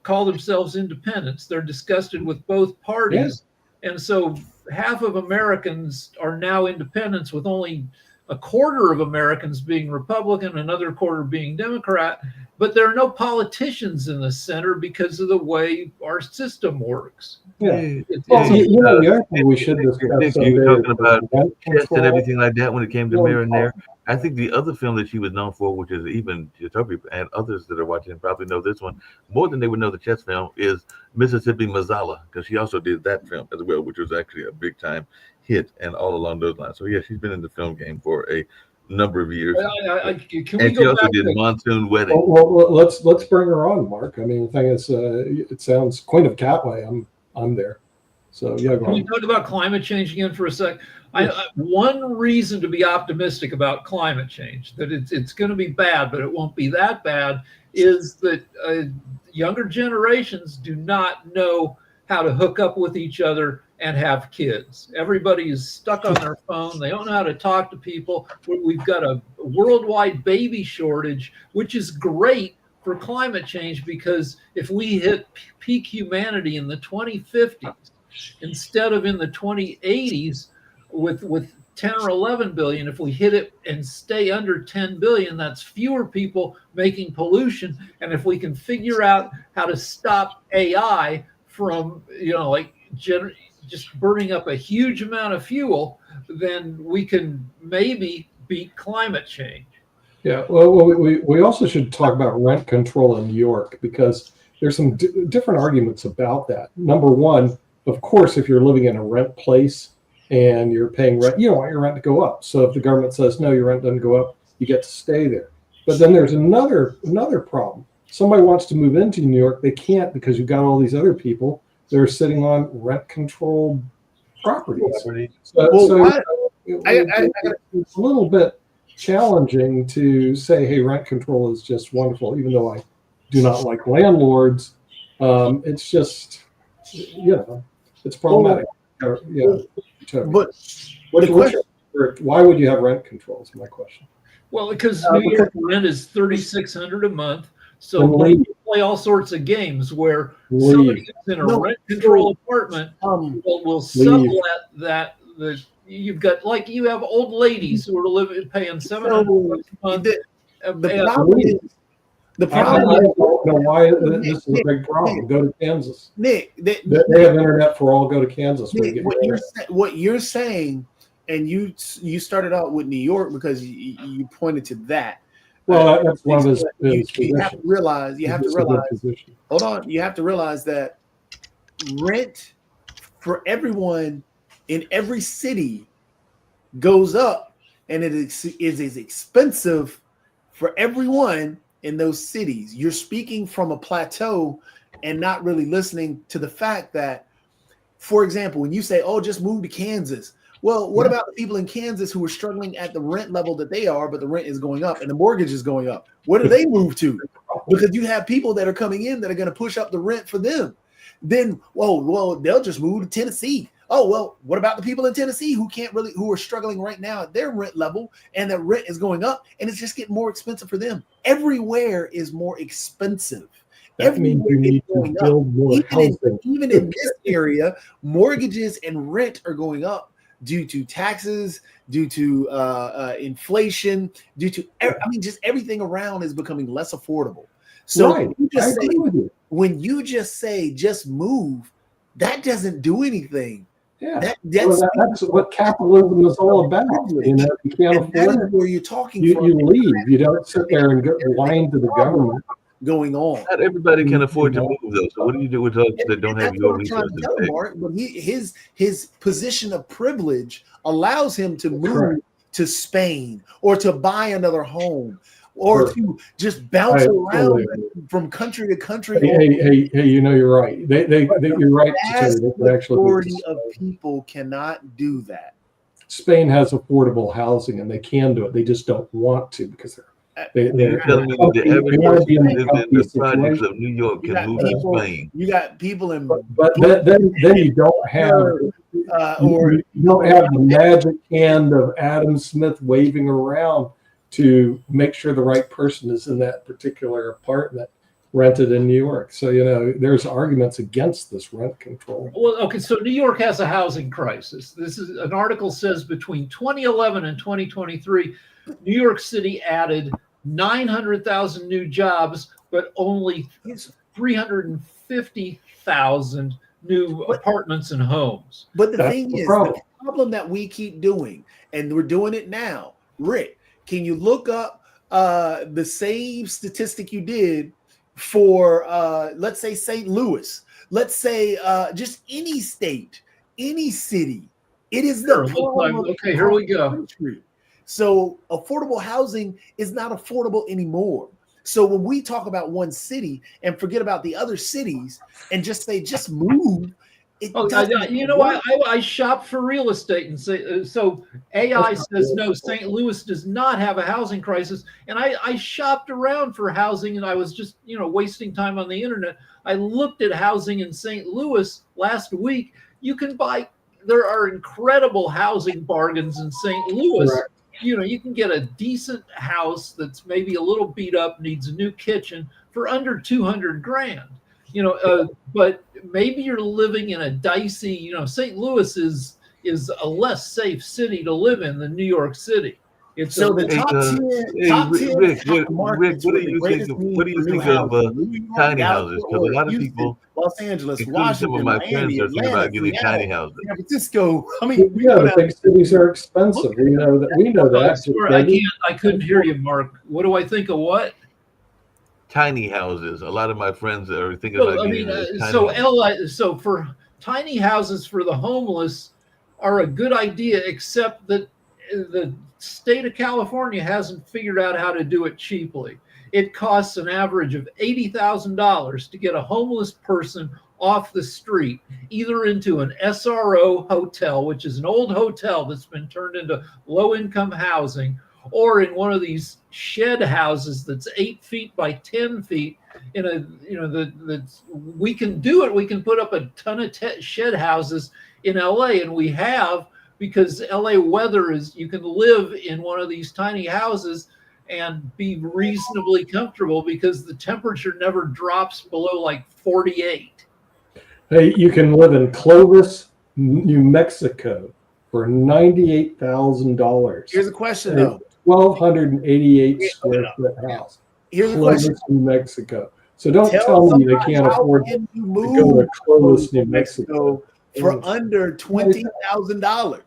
call themselves independents. They're disgusted with both parties, and so half of Americans are now independents, with only a quarter of Americans being Republican, another quarter being Democrat. But there are no politicians in the center because of the way our system works. Yeah. It's The other thing we should discuss. You're talking about chess and everything like that when it came to Marinere. I think the other film that she was known for, which is even Toby and others that are watching probably know this one more than they would know the chess film, is Mississippi Mazzala, because she also did that film as well, which was actually a big time hit and all along those lines. So yeah, she's been in the film game for a number of years. Can we and she also did Monsoon Wedding. Well, let's bring her on, Mark. I mean, the thing is, it sounds Queen of Catway. I'm there. So yeah, go Can we on. talk about climate change again for a sec? One reason to be optimistic about climate change, that it's going to be bad, but it won't be that bad, is that younger generations do not know how to hook up with each other and have kids. Everybody is stuck on their phone. They don't know how to talk to people. We've got a worldwide baby shortage, which is great for climate change, because if we hit peak humanity in the 2050s instead of in the 2080s with 10 or 11 billion, if we hit it and stay under 10 billion, that's fewer people making pollution. And if we can figure out how to stop AI from, just burning up a huge amount of fuel, then we can maybe beat climate change. Yeah, well, we also should talk about rent control in New York, because there's some different arguments about that. Number one, of course, if you're living in a rent place and you're paying rent, you don't want your rent to go up. So if the government says, no, your rent doesn't go up, you get to stay there. But then there's another problem. Somebody wants to move into New York, they can't, because you've got all these other people that are sitting on rent-controlled properties. It's a little bit challenging to say, hey, rent control is just wonderful, even though I do not like landlords. It's just, it's problematic. Why would you have rent control is my question. Well, because New York rent is $3,600 a month. So we play all sorts of games where somebody who's in a rent control apartment will sublet that. You have old ladies who are paying $700 a month. The problem I don't know why this is a big problem. Go to Kansas. Nick, they have internet for all. Go to Kansas. Nick, what you're saying, and you started out with New York because you pointed to that. Well, that's one of his you have to realize. Hold on. You have to realize that rent for everyone in every city goes up, and it is expensive for everyone in those cities. You're speaking from a plateau and not really listening to the fact that, for example, when you say, oh, just move to Kansas. Well, what about the people in Kansas who are struggling at the rent level that they are, but the rent is going up and the mortgage is going up? Where do they move to? Because you have people that are coming in that are going to push up the rent for them. Then, well, they'll just move to Tennessee. Oh, well, what about the people in Tennessee who are struggling right now at their rent level, and the rent is going up and it's just getting more expensive for them? Everywhere is more expensive. That means you need to build more housing. Even in this area, mortgages and rent are going up due to taxes, due to inflation, due to just everything around is becoming less affordable. So Right. when you just say just move, that doesn't do anything. Yeah, that's what capitalism is all about. You know, you can't afford it. Where you're talking you from. leave. You don't sit there and whine to the government. Going on. Not everybody can afford to move though. So what do you do with those that don't have your resources? Mark, but his position of privilege allows him to move Correct. to Spain or to buy another home or to just bounce around from country to country. Hey, you know, you're right. You're right. The majority of people cannot do that. Spain has affordable housing and they can do it. They just don't want to because You're telling me that the average person who lives in the projects of New York can move to Spain. You got people in, but then you don't have you don't have the magic hand of Adam Smith waving around to make sure the right person is in that particular apartment rented in New York. So, you know, there's arguments against this rent control. Well, okay, so New York has a housing crisis. This is an article says between 2011 and 2023, New York City added 900,000 new jobs, but only 350,000 new apartments and homes. But the thing is, the problem that we keep doing, and we're doing it now, Rick, can you look up the same statistic you did for, let's say, St. Louis? Let's say just any state, any city. It is the problem. Okay, here we go. Country. So affordable housing is not affordable anymore. So when we talk about one city and forget about the other cities and just say, just move. You know, I shop for real estate and say, so AI says, no, St. Louis does not have a housing crisis. And I shopped around for housing and I was just, you know, wasting time on the internet. I looked at housing in St. Louis last week. You can buy, there are incredible housing bargains in St. Louis. Correct. You know, you can get a decent house that's maybe a little beat up, needs a new kitchen for under 200 grand. You know, but maybe you're living in a dicey, you know, St. Louis is a less safe city to live in than New York City. It's so the top 10. Rick, what do you think of tiny houses? Because a lot of people, Los Angeles, Washington, some of my friends are thinking about getting tiny houses. San Francisco. I mean, the big cities are expensive. We know that. We know that. I couldn't hear you, Mark. What do I think of what? Tiny houses. A lot of my friends are thinking about getting tiny houses. So for tiny houses for the homeless are a good idea, except that the state of California hasn't figured out how to do it cheaply. It costs an average of $80,000 to get a homeless person off the street, either into an SRO hotel, which is an old hotel that's been turned into low-income housing, or in one of these shed houses that's 8 feet by 10 feet. In a, you know, we can do it. We can put up a ton of shed houses in LA, and we have, because LA weather is, you can live in one of these tiny houses and be reasonably comfortable because the temperature never drops below like 48. Hey, you can live in Clovis, New Mexico for $98,000. Here's a question though. 1,288 square foot house. Here's a Clovis, question. New Mexico. So don't tell me they can't afford to go to Clovis, New Mexico for under $20,000.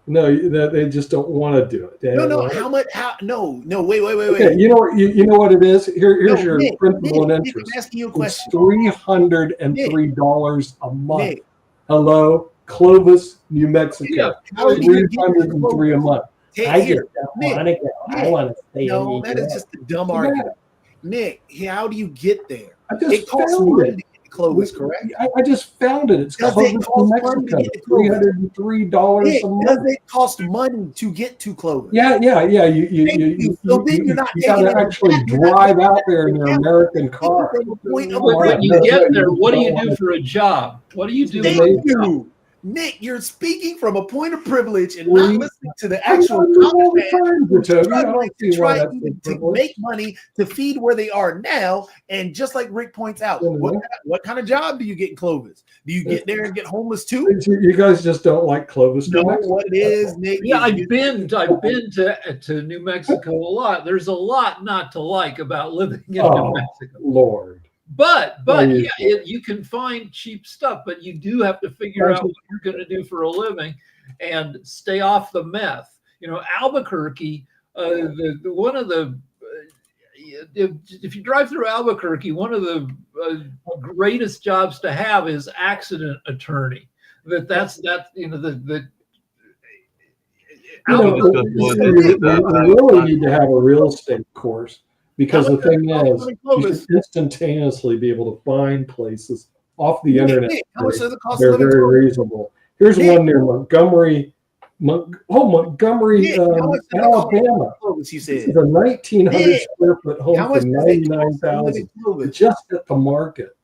No, they just don't want to do it. No. How much? No. Wait. Okay, you know what it is. Here's your principal and interest. I'm asking you a question. It's $303 a month. Nick. Hello, Clovis, New Mexico. $303 a month. I just don't want to go. I want to stay in New York. That is just a dumb argument. Nick, how do you get there? It costs money to get to Clovis, correct? I just found it. It's Clovis, New Mexico. $303 a month. Does it cost money to get to Clovis? Yeah. You got to actually drive out there in your American car. When you get there, what do you do for a job? What do you do? Nick, you're speaking from a point of privilege and not listening to the actual to make money to feed where they are now. And just like Rick points out, what kind of job do you get in Clovis? Do you get there and get homeless too? You guys just don't like Clovis. No, what it is, Nick? Yeah, I've been to New Mexico a lot. There's a lot not to like about living in New Mexico. Lord. But yeah, you can find cheap stuff, but you do have to figure out what you're going to do for a living and stay off the meth. You know, Albuquerque, if you drive through Albuquerque, one of the greatest jobs to have is accident attorney. You really need to have a real estate course. Because the thing is, you should instantaneously be able to find places off the internet. They're very reasonable. Here's one near Montgomery, Alabama. This is a 1,900 square foot home for $99,000 just at the market.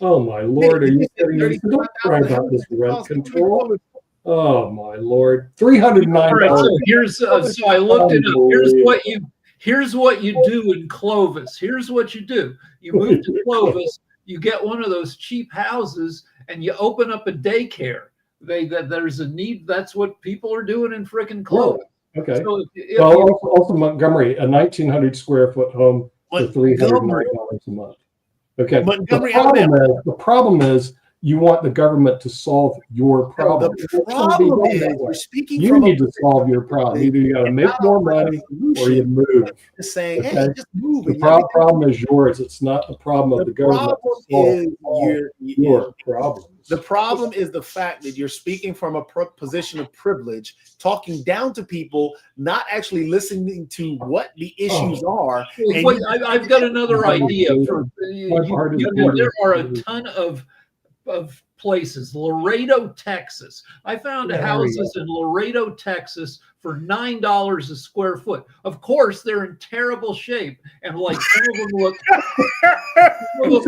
Oh my Lord, are you kidding me? Don't cry about this rent control. Oh my Lord, $309. All right, so I looked it up. Here's what you do in Clovis. Here's what you do. You move to Clovis, you get one of those cheap houses, and you open up a daycare. There's a need. That's what people are doing in frickin' Clovis. Okay. So also Montgomery, a 1,900 square foot home for $309 a month. Okay. Montgomery, the problem is you want the government to solve your problem. The problem is you're speaking you need to solve your problem. Either you got to make more money or you move. Just saying, hey, just move. The problem is yours. It's not the problem of the government. Your problem. The problem is the fact that you're speaking from a position of privilege, talking down to people, not actually listening to what the issues are. And I've got another idea. There are a ton of places. Laredo, Texas. I found houses in Laredo, Texas for $9 a square foot. Of course, they're in terrible shape, and like some of them look. What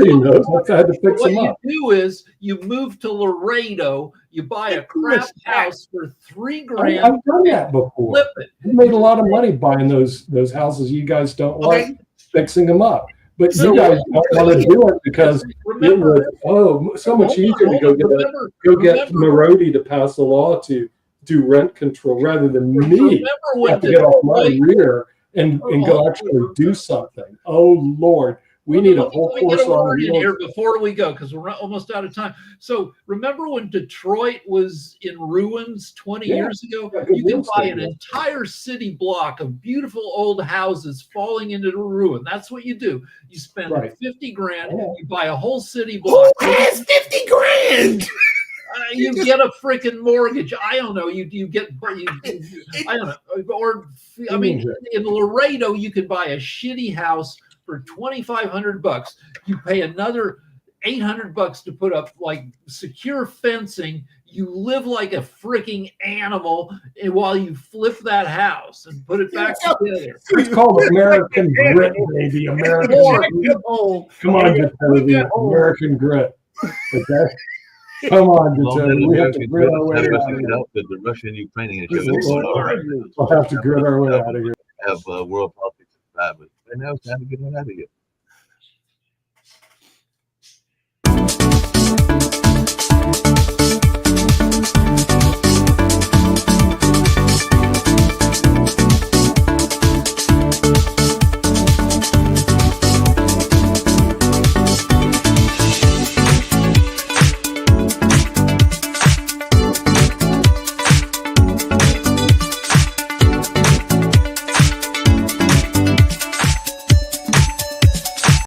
you do is you move to Laredo, you buy a crap house for $3,000. I've done that before. Flip it. You made a lot of money buying those houses. You guys don't like fixing them up. But you guys don't want to do it because it was so much easier to go get Marody to pass a law to do rent control rather than me have to get off my rear and go actually do something. Oh Lord, we need a whole course on in here before we go because we're almost out of time. So remember when Detroit was in ruins 20 years ago? You can buy an entire city block of beautiful old houses falling into the ruin. That's what you do. You spend $50,000. You buy a whole city block. Who has $50,000? You get a freaking mortgage. I don't know. You get. I don't know. Or I mean, in Laredo, you could buy a shitty house for $2,500. You pay another $800 to put up like secure fencing. You live like a freaking animal while you flip that house and put it back together. It's called American grit, baby. American grit. Come on, Jacoby. American grit. Okay. Come on, Jacoby. We have to grit our way out of here. The Russian-Ukrainian We'll have to grit our way out of here. Have world politics inside, but right now it's time to get out of here.